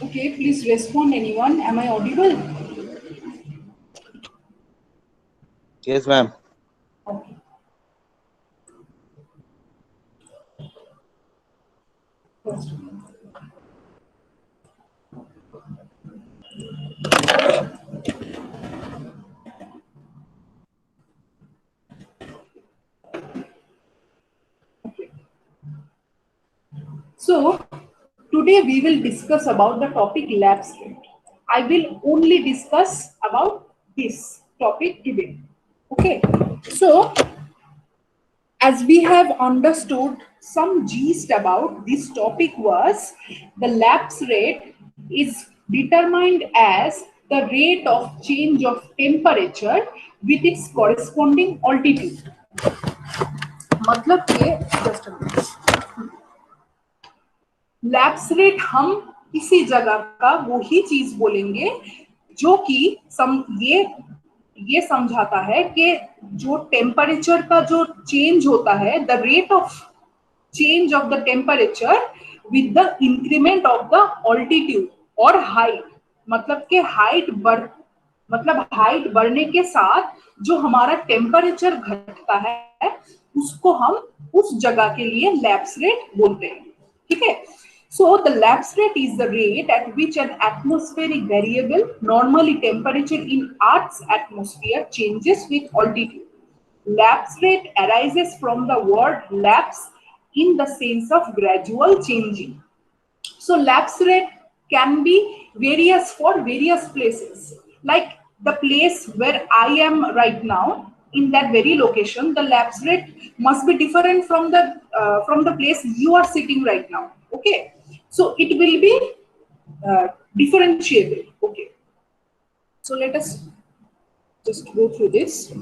Okay, please respond anyone. Am I audible? Yes, ma'am. Okay. First. So, today we will discuss about the topic lapse rate. I will only discuss about this topic today. Okay. So, as we have understood, some gist about this topic was the lapse rate is determined as the rate of change of temperature with its corresponding altitude. मतलब कि just a minute. Lapse rate हम किसी जगह का वही चीज बोलेंगे जो कि ये समझाता है कि जो टेम्परेचर का जो चेंज होता है, the rate of change of the temperature with the increment of the altitude और हाइट, मतलब के हाइट बढ़ने के साथ जो हमारा टेम्परेचर घटता है उसको हम उस जगह के लिए लैप्स रेट बोलते हैं। ठीक है। So the lapse rate is the rate at which an atmospheric variable, normally temperature in Earth's atmosphere, changes with altitude. Lapse rate arises from the word lapse in the sense of gradual changing. So lapse rate can be various for various places. Like the place where I am right now, in that very location, the lapse rate must be different from the place you are sitting right now. Okay, so it will be differentiable. Okay, so let us just go through this.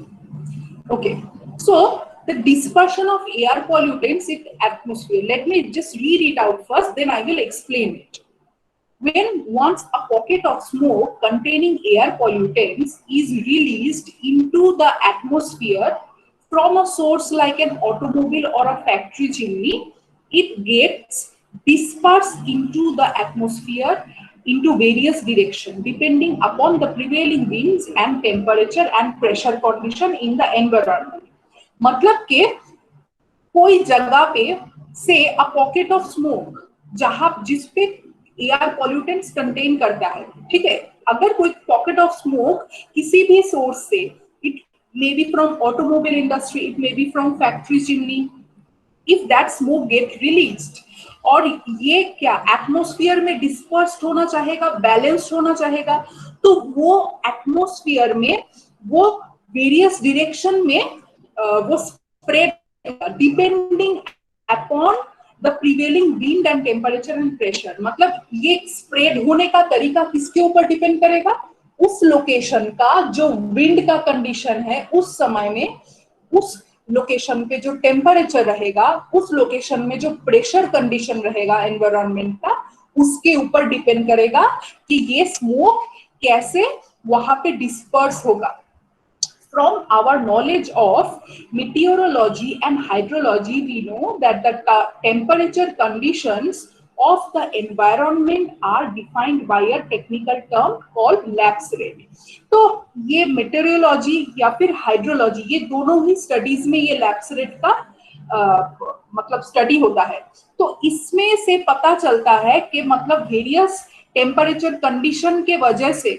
Okay, so the dispersion of air pollutants in atmosphere. Let me just read it out first, then I will explain it. When once a pocket of smoke containing air pollutants is released into the atmosphere from a source like an automobile or a factory chimney, it gets dispersed into the atmosphere into various directions depending upon the prevailing winds and temperature and pressure condition in the environment. मतलब के कोई जगह पे से a pocket of smoke जहां जिसपे air pollutants contain करता है, ठीक है, अगर कोई पॉकेट ऑफ स्मोक किसी भी सोर्स से, it may be from automobile industry, it may be from factory chimney, if that smoke gate released और ये क्या एटमॉस्फेयर में डिस्पर्स्ड होना चाहेगा, बैलेंस्ड होना चाहेगा, तो वो एटमॉस्फेयर में वो वेरियस डायरेक्शन में वो spread depending upon the prevailing wind and temperature and pressure. मतलब ये स्प्रेड होने का तरीका किसके ऊपर डिपेंड करेगा? उस लोकेशन का जो विंड का कंडीशन है उस समय में, उस लोकेशन पे जो टेम्परेचर रहेगा, उस लोकेशन में जो प्रेशर कंडीशन रहेगा एनवायरनमेंट का, उसके ऊपर डिपेंड करेगा कि ये स्मोक कैसे वहां पे डिस्पर्स होगा। From our knowledge of meteorology and hydrology, we know that the temperature conditions of the environment are defined by a technical term called lapse rate. तो ये meteorology या फिर hydrology, ये दोनों ही studies में ये lapse rate का मतलब स्टडी होता है। तो इसमें से पता चलता है कि मतलब वेरियस टेम्परेचर कंडीशन के वजह से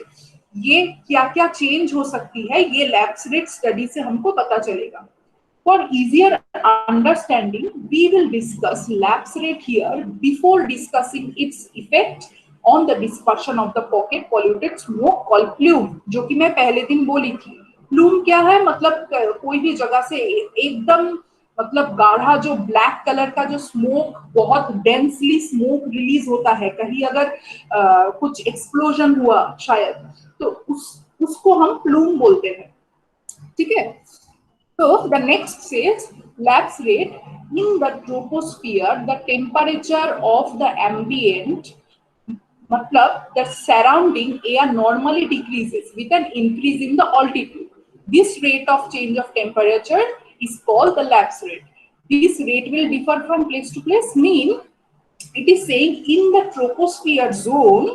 ये क्या क्या चेंज हो सकती है, ये लैप्स रेट स्टडी से हमको पता चलेगा। For easier understanding we will discuss lapse rate here before discussing its effect on the dispersion of the pocket polluted smoke called plume, जो कि मैं पहले दिन बोली थी। प्लूम क्या है? मतलब कोई भी जगह से एकदम मतलब गाढ़ा जो ब्लैक कलर का जो स्मोक, बहुत डेंसली स्मोक रिलीज होता है, कहीं अगर कुछ एक्सप्लोजन हुआ शायद, तो उसको हम प्लूम बोलते हैं। ठीक है। तो the next says lapse rate in the troposphere the temperature of the ambient, मतलब the surrounding air normally decreases with an increase in the altitude. This rate of change of temperature is called the lapse rate. This rate will differ from place to place, mean it is saying in the troposphere zone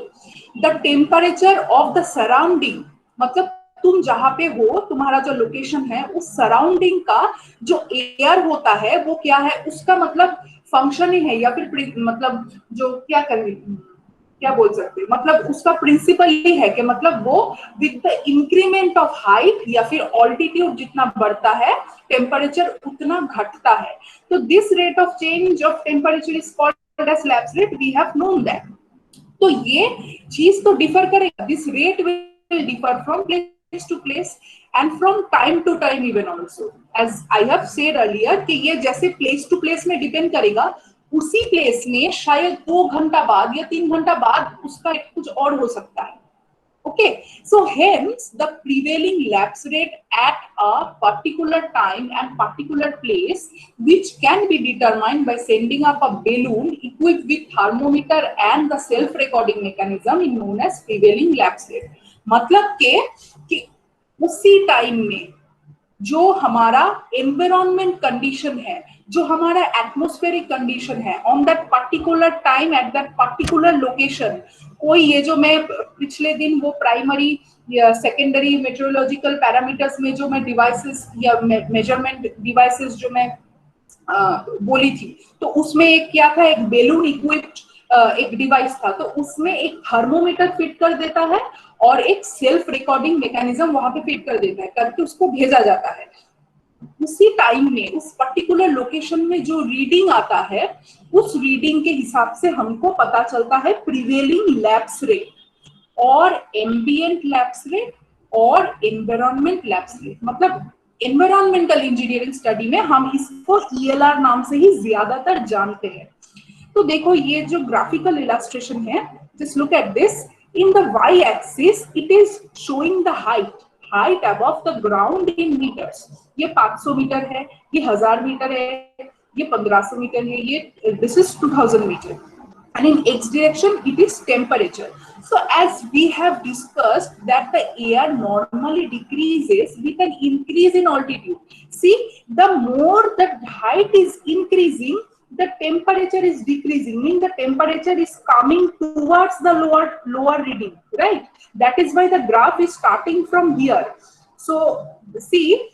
the temperature of the surrounding, मतलब तुम जहां पे हो, तुम्हारा जो location है, उस surrounding का जो एयर होता है वो क्या है, उसका मतलब फंक्शन ही है, या फिर मतलब जो क्या बोल सकते हैं, मतलब उसका प्रिंसिपल ये है कि मतलब वो with the increment of height या फिर ऑल्टीट्यूड जितना बढ़ता है टेम्परेचर उतना घटता है। तो this rate of change of temperature is called as lapse rate, we have known that. तो ये चीज तो डिफर करेगा, this rate will differ from place to place and from time to time even also, as I have said earlier कि ये जैसे place to place में depend करेगा, उसी प्लेस में शायद 2 घंटा बाद या 3 घंटा बाद उसका कुछ और हो सकता है। Okay, so hence the prevailing lapse rate at a particular time and particular place, which can be determined by sending up a balloon equipped with thermometer and the self-recording mechanism, is known as prevailing lapse rate. मतलब कि उसी time में जो हमारा environment condition है, जो हमारा atmospheric condition है, on that particular time at that particular location, कोई ये जो मैं पिछले दिन वो प्राइमरी या सेकेंडरी मेट्रोलॉजिकल पैरामीटर्स में जो मैं डिवाइसेस या मेजरमेंट डिवाइसेस जो मैं बोली थी, तो उसमें एक क्या था, एक बेलून इक्विप्ड एक डिवाइस था, तो उसमें एक थर्मोमीटर फिट कर देता है और एक सेल्फ रिकॉर्डिंग मैकेनिज्म वहां पे फिट कर देता है, करके उसको भेजा जाता है। उसी टाइम में उस पर्टिकुलर लोकेशन में जो रीडिंग आता है, उस रीडिंग के हिसाब से हमको पता चलता है प्रिवेलिंग लैप्स रेट और एम्बिएंट लैप्स रेट और एनवायरमेंट लैप्स रेट। मतलब एनवायरमेंटल इंजीनियरिंग स्टडी में हम इसको ईएलआर नाम से ही ज्यादातर जानते हैं। तो देखो ये जो ग्राफिकल इलस्ट्रेशन है, just look at this, in the Y axis it is showing the height above the ground in metres. ये 500 मीटर है, ये 1000 मीटर है, ये 1500 मीटर है, ये this is 2000 metre, and in x direction it is temperature. So as we have discussed that the air normally decreases with an increase in altitude. See, the more the height is increasing, the temperature is decreasing, meaning the temperature is coming towards the lower reading, right? That is why the graph is starting from here. So see,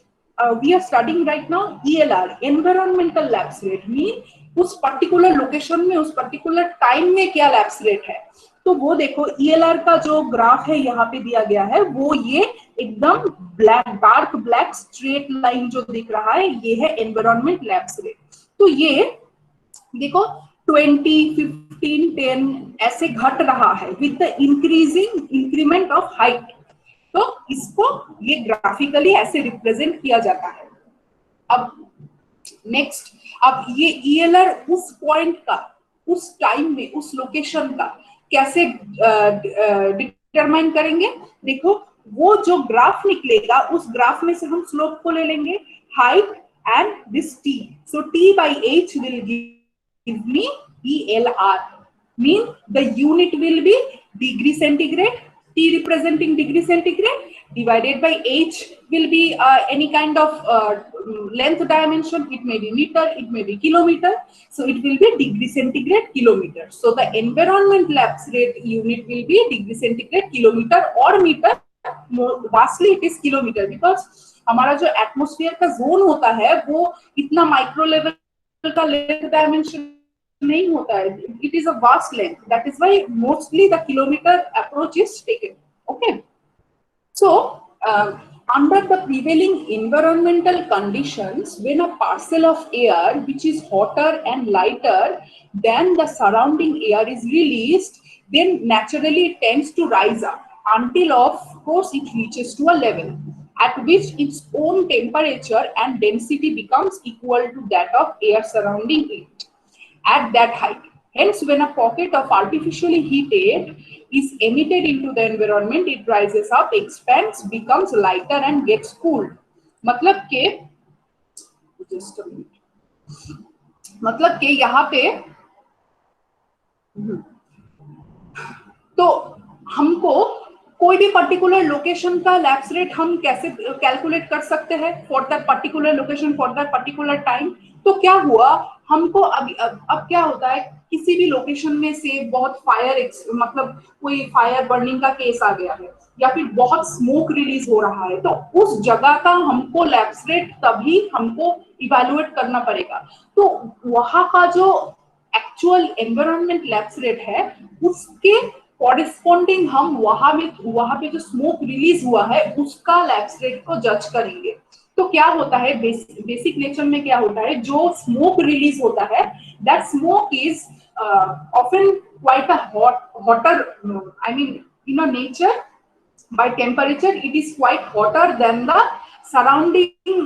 we are studying right now ELR, environmental lapse rate, mean उस particular location में उस particular time में क्या lapse rate है। तो वो देखो ELR का जो ग्राफ है यहाँ पे दिया गया है, वो ये एकदम black, dark black straight line जो दिख रहा है, ये है एनवायरमेंट लैप्स रेट। तो ये देखो 20, 15, 10 ऐसे घट रहा है with the increasing increment of height. तो इसको ये ग्राफिकली ऐसे रिप्रेजेंट किया जाता है। अब नेक्स्ट, अब ये ईएलआर उस पॉइंट का, उस टाइम में, उस लोकेशन का कैसे डिटरमाइन करेंगे। देखो वो जो ग्राफ निकलेगा, उस ग्राफ में से हम स्लोप को ले लेंगे, height and this T, so T by H will give me ELR, mean the unit will be degree centigrade, T representing degree centigrade, divided by H will be any kind of length dimension, it may be meter, it may be kilometer, so it will be degree centigrade kilometer. So the environment lapse rate unit will be degree centigrade kilometer or meter, vastly it is kilometer, because हमारा जो atmosphere का zone होता है वो इतना micro level का length dimension नहीं होता है, it is a vast length, that is why mostly the kilometer approach is taken. Okay, so under the prevailing environmental conditions, when a parcel of air which is hotter and lighter than the surrounding air is released, then naturally it tends to rise up until of course it reaches to a level at which its own temperature and density becomes equal to that of air surrounding it at that height. Hence, when a pocket of artificially heat air is emitted into the environment, it rises up, expands, becomes lighter and gets cooled. मतलब के, just a minute, मतलब के यहाँ पे तो हमको कोई भी पर्टिकुलर लोकेशन का लैप्स रेट हम कैसे कैलकुलेट कर सकते हैं for that particular location for that particular time. तो क्या हुआ, हमको अब क्या होता है, किसी भी लोकेशन में से बहुत फायर मतलब कोई फायर बर्निंग का केस आ गया है या फिर बहुत स्मोक रिलीज हो रहा है, तो उस जगह का हमको लैप्स रेट तभी हमको इवैल्यूएट करना पड़ेगा। तो वहां का जो एक्चुअल एनवायरनमेंट लैप्स रेट है उसके कॉरेस्पॉन्डिंग हम वहां पे जो स्मोक रिलीज हुआ है उसका लैप्स रेट को जज करेंगे। तो क्या होता है, बेसिक नेचर में क्या होता है, जो स्मोक रिलीज होता है that smoke is often quite a hotter, I mean in nature by temperature it is quite hotter than the surrounding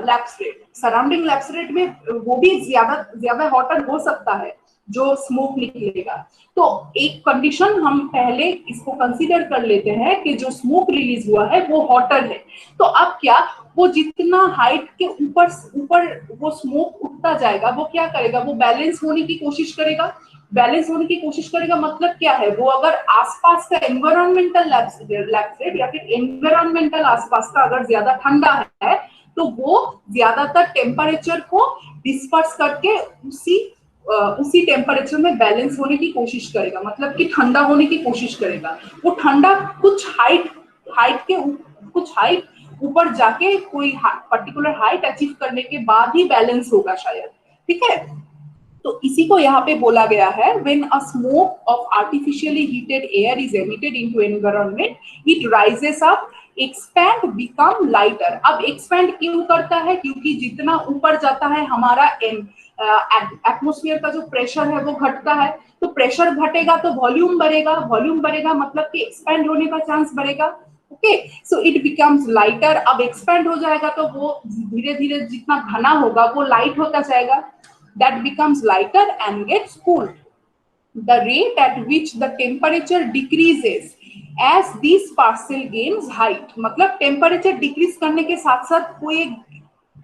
lapse rate। surrounding lapse rate में वो भी ज्यादा hotter हो सकता है जो स्मोक निकलेगा। तो एक कंडीशन हम पहले इसको कंसीडर कर लेते हैं कि जो स्मोक रिलीज हुआ है वो हॉटर है। तो अब क्या, वो जितना हाइट के ऊपर वो स्मोक उठता जाएगा वो क्या करेगा, वो बैलेंस होने की कोशिश करेगा। बैलेंस होने की कोशिश करेगा मतलब क्या है, वो अगर आसपास का एनवायरमेंटल लैप्स रेट या फिर एनवायरमेंटल आसपास का अगर ज्यादा ठंडा है तो वो ज्यादातर टेम्परेचर को डिस्पर्स करके उसी टेम्परेचर में बैलेंस होने की कोशिश करेगा, मतलब कि ठंडा होने की कोशिश करेगा। वो ठंडा कुछ हाइट ऊपर जाके कोई पर्टिकुलर हाइट अचीव करने के बाद ही बैलेंस होगा शायद, ठीक है। तो इसी को यहाँ पे बोला गया है when a smoke of artificially heated air is emitted into environment, it rises up, expand, become lighter। अब expand क्यों करता है, क्योंकि जितना ऊपर जाता है हमारा एटमॉस्फेयर का जो प्रेशर है वो घटता है, तो प्रेशर घटेगा तो वॉल्यूम बढ़ेगा, वॉल्यूम बढ़ेगा मतलब कि एक्सपैंड होने का चांस बढ़ेगा। Okay, so it becomes lighter. अब एक्सपैंड हो जाएगा तो वो धीरे धीरे जितना घना होगा वो लाइट होता जाएगा, that becomes lighter and gets cooled। The rate at which the temperature decreases as this parcel gains height, मतलब टेम्परेचर डिक्रीज करने के साथ साथ कोई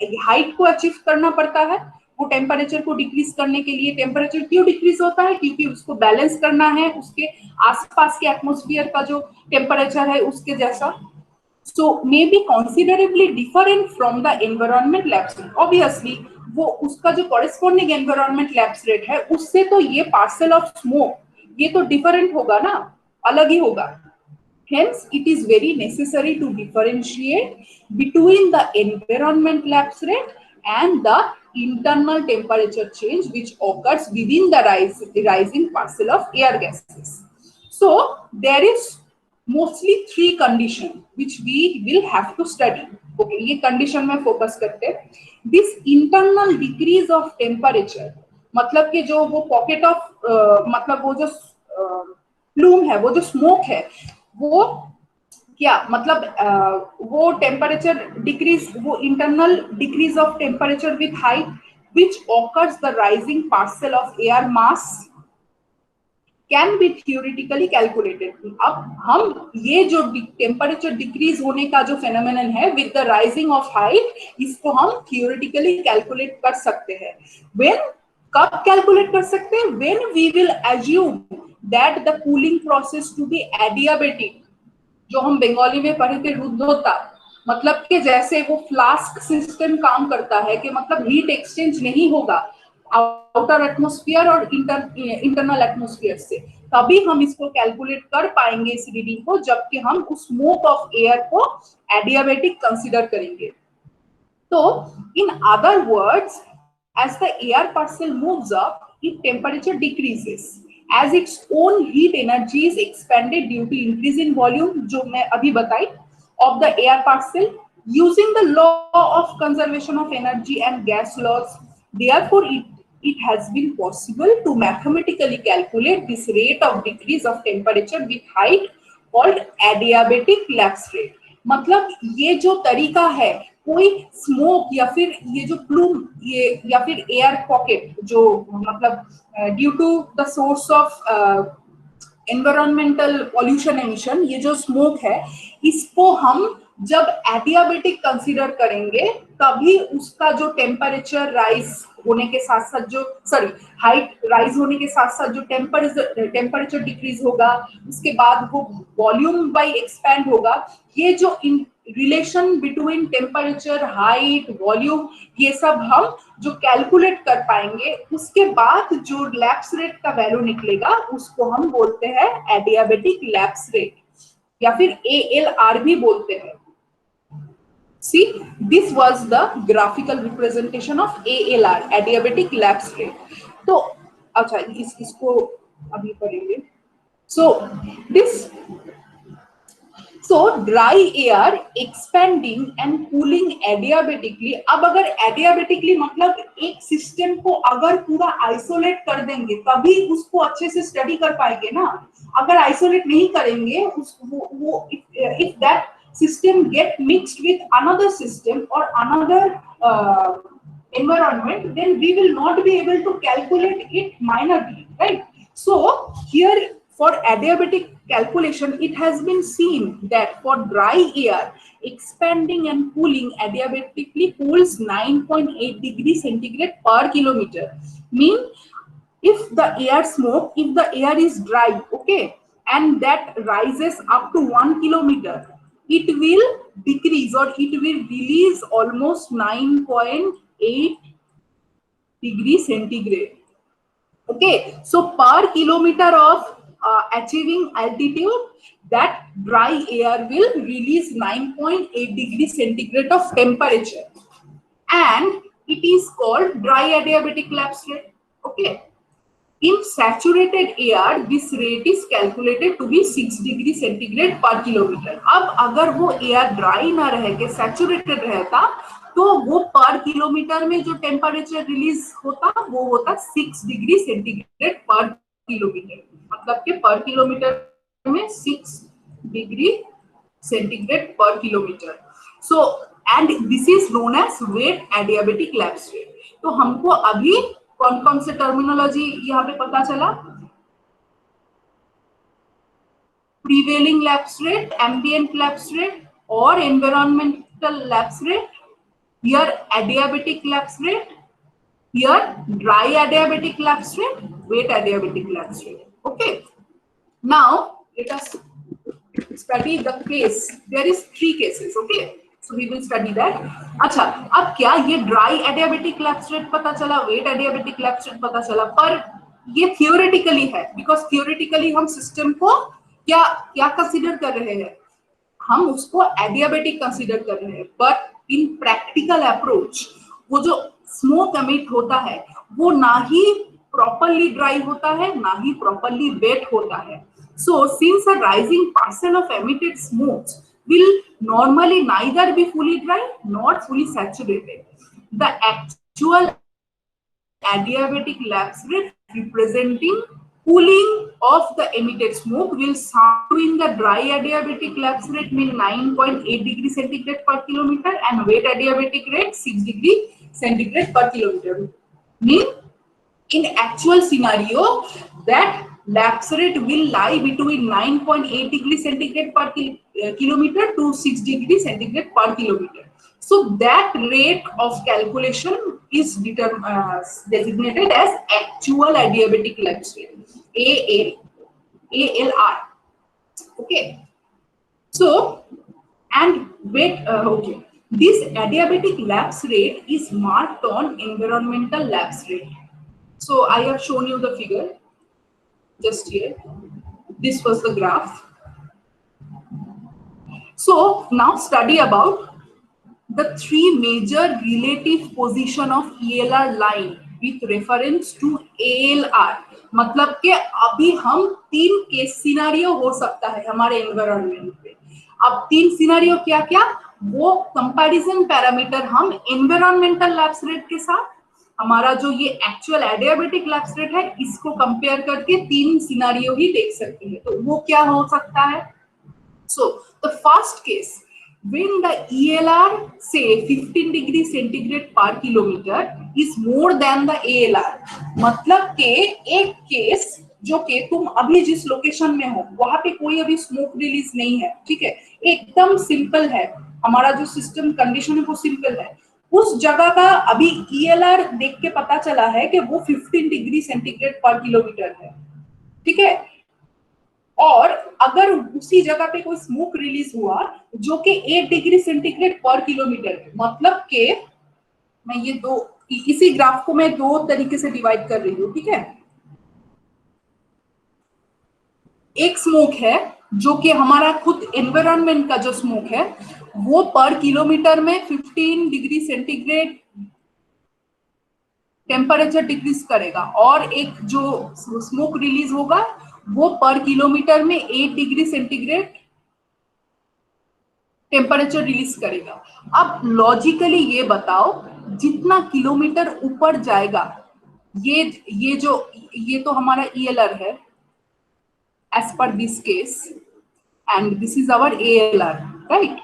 एक हाइट को अचीव करना पड़ता है। वो टेम्परेचर को डिक्रीज करने के लिए, टेम्परेचर क्यों डिक्रीज होता है, क्योंकि उसको बैलेंस करना है उसके आसपास के एटमॉस्फेयर का जो टेम्परेचर है उसके जैसा। So may be considerably different from the environment lapse rate। Obviously वो उसका जो corresponding environment lapse rate है उससे तो ये parcel of smoke ये तो different होगा ना, अलग ही होगा। Hence it is very necessary to differentiate between the environment lapse rate and the internal temperature change which occurs within the rising parcel of air gases। So there is mostly three condition which we will have to study। okay, ये condition में focus करते हैं। this internal decrease of temperature मतलब कि जो वो pocket of मतलब वो जो plume है, वो जो smoke है, वो क्या मतलब वो टेम्परेचर डिक्रीज, वो internal decrease of temperature with height which occurs the rising parcel of air mass can be theoretically calculated। अब हम ये जो टेम्परेचर डिक्रीज होने का जो फेनोमेनन है with the rising of height, इसको हम थियोरेटिकली कैलकुलेट कर सकते हैं। व्हेन, कब कैलकुलेट कर सकते हैं, when we will assume that the cooling process to be adiabatic, जो हम बंगाली में पढ़े थे रुद्धोता, मतलब कि जैसे वो फ्लास्क सिस्टम काम करता है कि मतलब हीट एक्सचेंज नहीं होगा आउटर एटमॉस्फेयर और इंटरनल एटमॉस्फेयर से, तभी हम इसको कैलकुलेट कर पाएंगे इस रीडिंग को, जबकि हम उस स्मोक ऑफ एयर को एडियाबेटिक कंसीडर करेंगे। तो in other words, as the air parcel moves up, its temperature decreases as its own heat energy is expanded due to increase in volume, जो मैं अभी बताई, of the air parcel using the law of conservation of energy and gas laws। Therefore it has been possible to mathematically calculate this rate of decrease of temperature with height called adiabatic lapse rate। मतलब ये जो तरीका है, कोई smoke या फिर ये जो प्लूम ये या फिर एयर पॉकेट जो मतलब due to the source of environmental pollution emission, ये जो स्मोक है इसको हम जब एडियाबेटिक कंसीडर करेंगे तभी उसका जो टेम्परेचर राइज होने के साथ साथ जो हाइट राइज होने के साथ साथ जो टेम्परेचर डिक्रीज होगा, उसके बाद वो वॉल्यूम बाई एक्सपैंड होगा। ये जो relation between temperature, height, volume, ये सब हम जो कैलकुलेट कर पाएंगे, उसके बाद जो लैप्स रेट का वैल्यू निकलेगा उसको हम बोलते हैं एडियाबेटिक लैप्स रेट या फिर ALR भी बोलते हैं। See, this was the graphical representation of ALR, adiabatic lapse rate. तो अच्छा इसको अभी पढ़ेंगे। So dry air expanding and cooling adiabatically। अब अगर adiabatically मतलब एक सिस्टम को अगर पूरा आइसोलेट कर देंगे तभी उसको अच्छे से स्टडी कर पाएंगे ना। अगर आइसोलेट नहीं करेंगे वो if that system get mixed with another system or another environment, then we will not be able to calculate it minorly, right? So here for adiabatic calculation, it has been seen that for dry air, expanding and cooling adiabatically cools 9.8 degrees centigrade per kilometer. Mean if the air is dry, okay, and that rises up to 1 kilometer, it will decrease or it will release almost 9.8 degrees centigrade. Okay, so per kilometer of achieving altitude, that dry air will release 9.8 degrees centigrade of temperature, and it is called dry adiabatic lapse rate. Okay. In saturated air, this rate is calculated to be 6 degree centigrade per kilometer. अब अगर वो air dry ना रह के saturated रहता तो वो पर किलोमीटर में जो टेम्परेचर रिलीज होता वो होता 6 डिग्री सेंटीग्रेड पर किलोमीटर। मतलब के पर किलोमीटर में 6 डिग्री सेंटीग्रेड पर kilometre. So and this is known as wet adiabatic lapse rate. तो हमको अभी कौन कौन से टर्मिनोलॉजी यहाँ पे पता चला? Prevailing lapse rate, ambient lapse rate और environmental lapse rate. Here adiabatic lapse rate, here dry adiabatic lapse rate, wet adiabatic lapse rate. Okay. Now let us study the case. There is 3 cases. Okay. So we will study that. अच्छा, अब क्या ये dry adiabatic lapse rate पता चला, wet adiabatic lapse rate पता चला, पर ये theoretically है, because theoretically हम सिस्टम को क्या कंसीडर कर रहे हैं? हम उसको एडियाबेटिक कंसीडर कर रहे हैं, बट इन प्रैक्टिकल अप्रोच वो जो स्मोक एमिट होता है वो ना ही प्रॉपर्ली ड्राई होता है ना ही प्रॉपर्ली वेट होता है। So since a rising parcel of emitted smokes will normally neither be fully dry not fully saturated, the actual adiabatic lapse rate representing cooling of the emitted smoke will sound in the dry adiabatic lapse rate mean 9.8 degree centigrade per kilometer and wet adiabatic rate 6 degree centigrade per kilometer. Mean in actual scenario that lapse rate will lie between 9.8 degree centigrade per kilometer to 6 degree centigrade per kilometer. So that rate of calculation is designated as actual adiabatic lapse rate, ALR. Okay. So and wait, okay. This adiabatic lapse rate is marked on environmental lapse rate. So I have shown you the figure just here. This was the graph. So now study about the 3 major relative position of ELR line with reference to ALR. मतलब के अभी हम 3 case scenario हो सकता है हमारे environment पे। अब 3 सिनेरियो क्या क्या, वो कंपैरिजन पैरामीटर हम एनवायरमेंटल लैप्स रेट के साथ हमारा जो ये एक्चुअल एडियाबेटिक लैप्स रेट है इसको कंपेयर करके 3 सिनेरियो ही देख सकते हैं। तो वो क्या हो सकता है? So the first case, when the ELR say 15 degree centigrade per kilometer is more than the ALR, मतलब के एक केस जो कि तुम अभी जिस लोकेशन में हो वहां पे कोई अभी स्मोक रिलीज नहीं है, ठीक है, एकदम सिंपल है, हमारा जो सिस्टम कंडीशन है वो सिंपल है, उस जगह का अभी ELR देख के पता चला है कि वो 15 डिग्री सेंटीग्रेड पर किलोमीटर है, ठीक है। और अगर उसी जगह पे कोई स्मोक रिलीज हुआ जो कि 8 डिग्री सेंटीग्रेड पर किलोमीटर है, मतलब के मैं ये दो, इसी ग्राफ को मैं दो तरीके से डिवाइड कर रही हूँ, ठीक है। एक स्मोक है जो कि हमारा खुद एनवायरनमेंट का जो स्मोक है वो पर किलोमीटर में 15 डिग्री सेंटीग्रेड टेम्परेचर डिक्रीज करेगा, और एक जो स्मोक रिलीज होगा वो पर किलोमीटर में 8 डिग्री सेंटीग्रेड टेम्परेचर रिलीज करेगा। अब लॉजिकली ये बताओ, जितना किलोमीटर ऊपर जाएगा, ये तो हमारा ELR है as per this case and this is our ALR, right?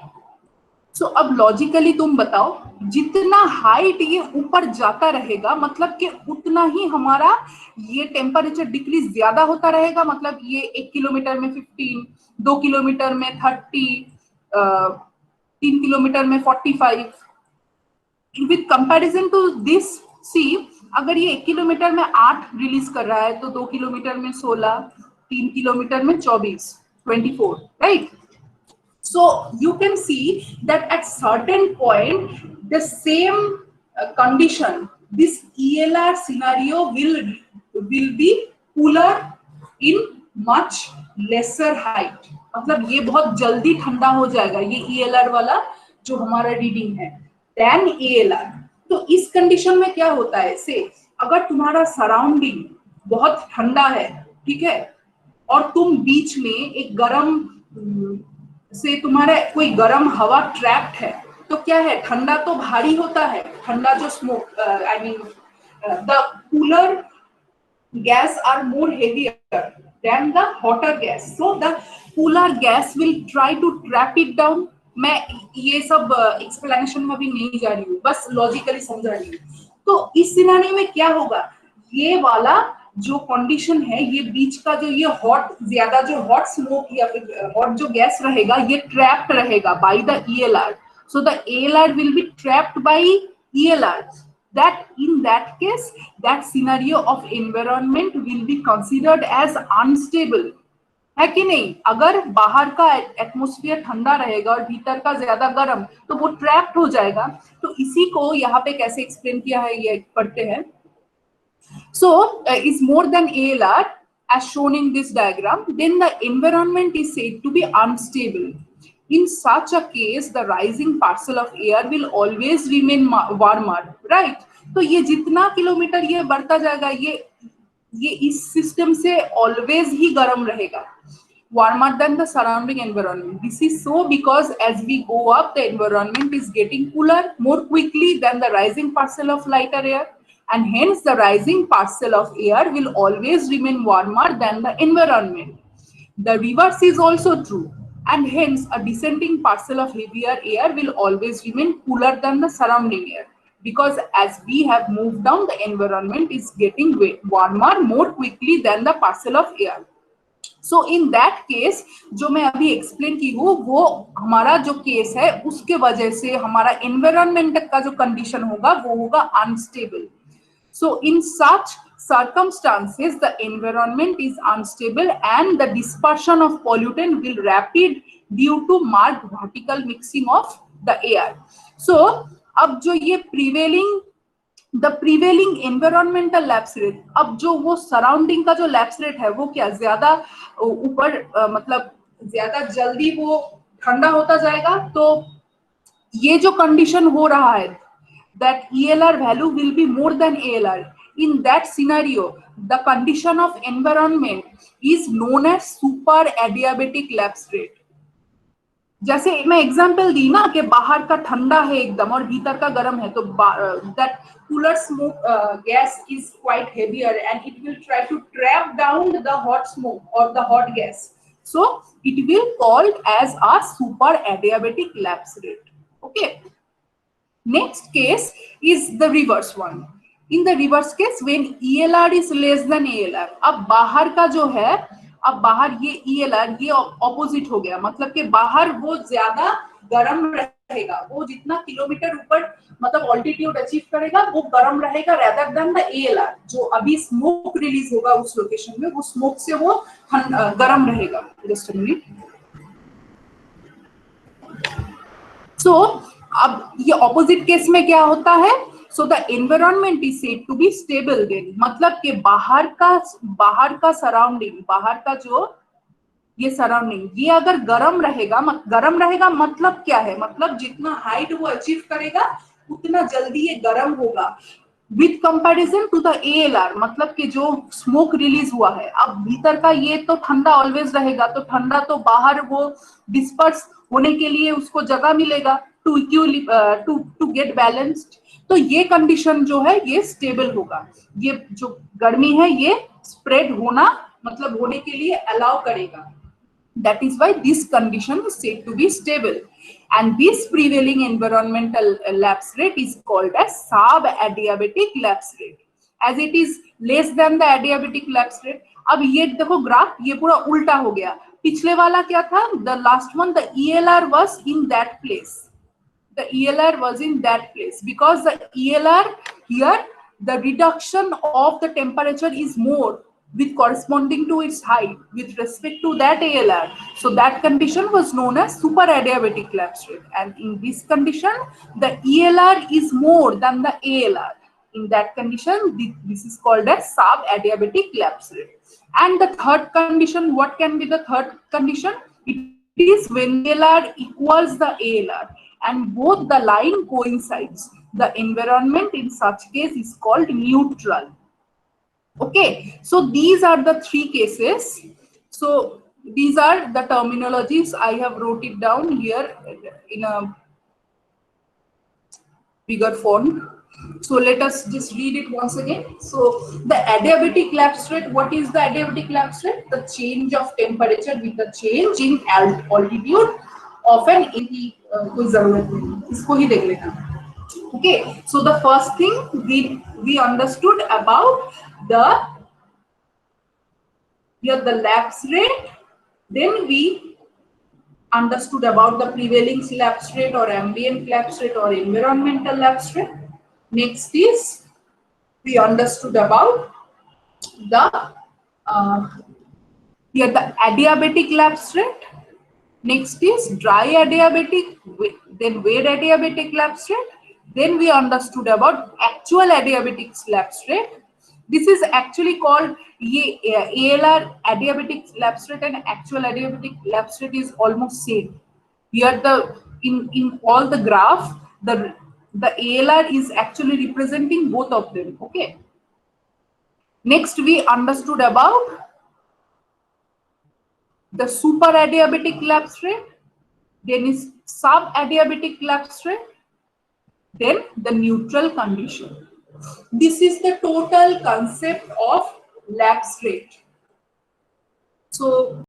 सो अब लॉजिकली तुम बताओ, जितना हाइट ये ऊपर जाता रहेगा मतलब कि उतना ही हमारा ये टेम्परेचर डिक्रीज ज्यादा होता रहेगा, मतलब ये 1 किलोमीटर में 15, 2 किलोमीटर में 30, 3 किलोमीटर में 45। विथ कंपैरिजन टू दिस, सी अगर ये 1 किलोमीटर में 8 रिलीज कर रहा है तो 2 किलोमीटर में 16, 3 किलोमीटर में 24, 24, right? So you can see that at certain point, the same condition, this ELR scenario will be cooler in much lesser height. मतलब ये बहुत जल्दी ठंडा हो जाएगा ये ELR वाला जो हमारा रीडिंग है than ALR। तो इस कंडीशन में क्या होता है, से अगर तुम्हारा सराउंडिंग बहुत ठंडा है, ठीक है, और तुम बीच में एक गर्म से तुम्हारा कोई गर्म हवा ट्रैप्ड है, तो क्या है, ठंडा तो भारी होता है, ठंडा जो smoke I mean the cooler gas are more heavier than the hotter gas, so the cooler gas will try to trap it down। मैं ये सब एक्सप्लेनेशन में भी नहीं जा रही हूँ, बस लॉजिकली समझा रही हूँ। तो इस सिनेरियो में क्या होगा, ये वाला जो कंडीशन है, ये बीच का जो ये हॉट, ज्यादा जो हॉट स्मोक या फिर हॉट जो गैस रहेगा, ये ट्रैप्ड रहेगा by the ELR। So the ALR will be trapped bye ELR। that in that case that scenario of environment will be considered as unstable, है कि नहीं? अगर बाहर का एटमॉस्फेयर ठंडा रहेगा और भीतर का ज्यादा गर्म, तो वो ट्रैप्ड हो जाएगा। तो इसी को यहाँ पे कैसे एक्सप्लेन किया है ये पढ़ते हैं। So is more than ALR as shown in this diagram, then the environment is said to be unstable। In such a case, the rising parcel of air will always remain warmer, right? तो ये जितना kilometre ये बढ़ता जाएगा, ये इस system से always ही गर्म रहेगा, warmer than the surrounding environment। This is so because as we go up, the environment is getting cooler more quickly than the rising parcel of lighter air, and hence the rising parcel of air will always remain warmer than the environment। The reverse is also true, and hence a descending parcel of heavier air will always remain cooler than the surrounding air, because as we have moved down, the environment is getting warmer more quickly than the parcel of air। So in that case, जो मैं अभी explain की हूँ, वो हमारा जो case है उसके वजह से हमारा एनवायरनमेंट का जो कंडीशन होगा वो होगा unstable. So in such circumstances, the environment is unstable and the dispersion of pollutant will rapid due to marked vertical mixing of the air। So अब जो ये the prevailing environmental lapse rate, अब जो वो surrounding का जो lapse rate है वो क्या ज्यादा ऊपर मतलब ज्यादा जल्दी वो ठंडा होता जाएगा। तो ये जो कंडीशन हो रहा है, that ELR value will be more than ALR, in that scenario the condition of environment is known as super adiabatic lapse rate। जैसे मैं एग्जांपल दी ना कि बाहर का ठंडा है एकदम और भीतर का गर्म है, तो that cooler smoke gas is quite heavier and it will try to trap down the hot smoke or the hot gas, so it will called as a super adiabatic lapse rate। okay, next case is the reverse one। in the reverse case when ELR is less than ALR, अब बाहर का जो है, अब बाहर ये ELR ये opposite हो गया, मतलब कि बाहर वो ज्यादा गर्म रहेगा, वो जितना किलोमीटर ऊपर मतलब ऑल्टीट्यूड अचीव करेगा वो गर्म रहेगा rather than the ALR। जो अभी स्मोक रिलीज होगा उस लोकेशन में, वो स्मोक से वो गर्म रहेगा। Just a minute. सो अब ये ऑपोजिट केस में क्या होता है? So the environment is said to be stable then, मतलब कि बाहर का सराउंडिंग, बाहर का जो ये सराउंडिंग, ये अगर गर्म रहेगा मतलब क्या है? मतलब जितना हाइट वो अचीव करेगा उतना जल्दी ये गर्म होगा with comparison to the ALR, मतलब कि जो स्मोक रिलीज हुआ है। अब भीतर का ये तो ठंडा ऑलवेज रहेगा, तो ठंडा तो बाहर वो डिस्पर्स होने के लिए उसको जगह मिलेगा टू गेट बैलेंस्ड। तो ये कंडीशन जो है ये स्टेबल होगा, ये जो गर्मी है ये स्प्रेड होना मतलब होने के लिए अलाउ करेगा। That is why this condition is said to be stable, and this prevailing environmental lapse rate is called as sub-adiabatic lapse rate, as it is less than the adiabatic lapse rate. अब ये देखो graph ये पूरा उल्टा हो गया, पिछले वाला क्या था? The last one, the ELR was in that place, the ELR was in that place because the ELR here, the reduction of the temperature is more with corresponding to its height with respect to that ALR. So that condition was known as super adiabatic lapse rate, and in this condition the ELR is more than the ALR. In that condition this is called as sub adiabatic lapse rate. And the third condition, what can be the third condition? It is when ALR equals the ALR and both the line coincides. The environment in such case is called neutral. Okay, so these are the three cases. So these are the terminologies. I have wrote it down here in a bigger font. So let us just read it once again. So the adiabatic lapse rate, what is the adiabatic lapse rate? The change of temperature with the change in altitude of an कोई जरूरत नहीं, इसको ही देख लेना। Okay, so the first thing we understood about the lapse rate, then we understood about the prevailing lapse rate or ambient lapse rate or environmental lapse rate. Next is we understood about the here the adiabatic lapse rate. Next is dry adiabatic, then wet adiabatic lapse rate. Then we understood about actual adiabatic lapse rate. This is actually called ALR, adiabatic lapse rate, and actual adiabatic lapse rate is almost same. Here in all the graph, the ALR is actually representing both of them. Okay. Next we understood about the super adiabatic lapse rate, then is sub adiabatic lapse rate, then the neutral condition. This is the total concept of lapse rate. So